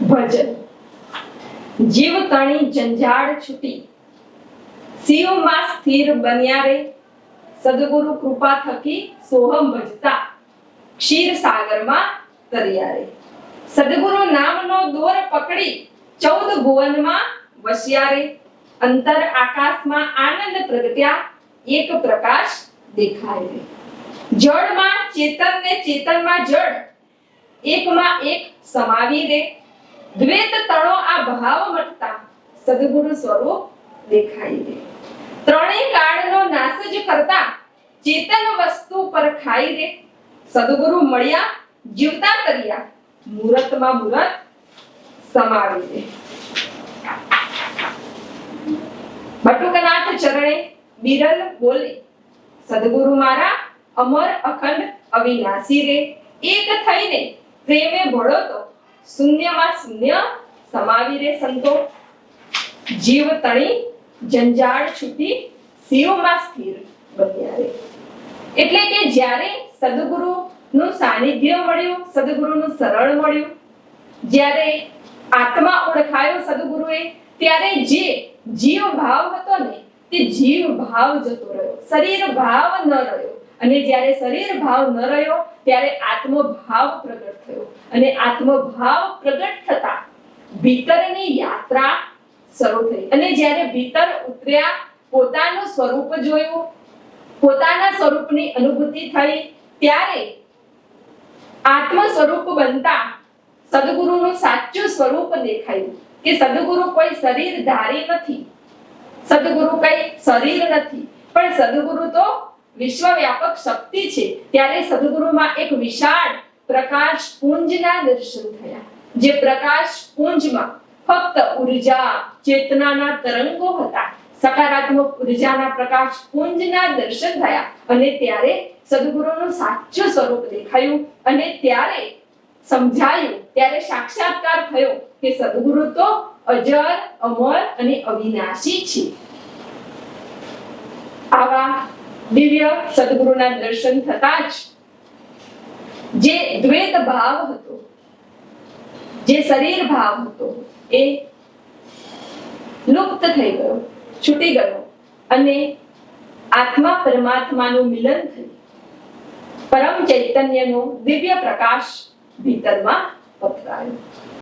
ભજન જીવ તણી જંજાળ છૂટી શિવમાં સ્થિર બન્યા રે સદગુરુ કૃપા થકી સોહમ ભજતા ક્ષીર સાગરમાં તર્યા રે સદગુરુ નામનો દોર પકડી 14 ભુવનમાં વસ્યા રે અંતર આકાશમાં આનંદ પ્રગટ્યા એક પ્રકાશ દેખાય રે જળમાં ચેતન ને ચેતનમાં જળ એકમાં એક સમાવી રે દ્વૈત તણો આ ભાવ મટતા સદગુરુ સ્વરૂપ દેખાય રે ત્રણેય કાળનો નાશ જ કરતા ચેતન વસ્તુ પર ખાઈ રે સદગુરુ મળ્યા જીવતા કર્યા મૂરતમાં મૂરત સમાવી રે બટુકનાથ ચરણે બિરલ બોલે સદગુરુ મારા અમર અખંડ અવિનાશી રે એક થઈને પ્રેમે ભળો તો શૂન્યમાં શૂન્ય સમાવી રે સંતો જીવ તણી જંજાળ છૂટી શિવમાં સ્થિર બન્યા રે એટલે કે જ્યારે સદગુરુનું સાનિધ્ય મળ્યું સદગુરુનું શરણ મળ્યું જ્યારે આત્મા ઓળખાયો સદગુરુએ ત્યારે જે જીવ ભાવ હતો ને તે જીવ ભાવ જતો રહ્યો શરીર ભાવ ન રહ્યો અને જ્યારે શરીર ભાવ ન રહ્યો ત્યારે આત્મ ભાવ પ્રગટ થયો અને આત્મ ભાવ પ્રગટ થતા ભીતરની યાત્રા શરૂ થઈ અને જ્યારે ભીતર ઉતર્યા પોતાનું સ્વરૂપ જોયું પોતાના સ્વરૂપની અનુભૂતિ થઈ ત્યારે આત્મ સ્વરૂપ બનતા સદગુરુનું સાચું સ્વરૂપ દેખાયું કે સદગુરુ કોઈ શરીરધારી નથી સદગુરુ કઈ શરીર નથી પણ સદગુરુ તો વિશ્વવ્યાપક શક્તિ છે ત્યારે સદગુરુમાં એક વિશાળ પ્રકાશ પુંજના દર્શન થયા જે પ્રકાશ પુંજમાં ફક્ત ઉર્જા ચેતનાના તરંગો હતા સકારાત્મક ઉર્જાના પ્રકાશ પુંજના દર્શન થયા અને ત્યારે સદગુરુનું સાચું સ્વરૂપ દેખાયું અને ત્યારે સમજાયું ત્યારે સાક્ષાત્કાર થયો કે સદગુરુ તો અજર અમર અને અવિનાશી છે આવા દિવ્ય સદગુરુના દર્શન થતા જ જે દ્વૈત ભાવ હતો જે શરીર ભાવ હતો એ લુપ્ત થઈ ગયો છૂટી ગયો અને આત્મા પરમાત્માનું મિલન થયું પરમ ચૈતન્યનો દિવ્ય પ્રકાશ ભીતરમાં પથરાયો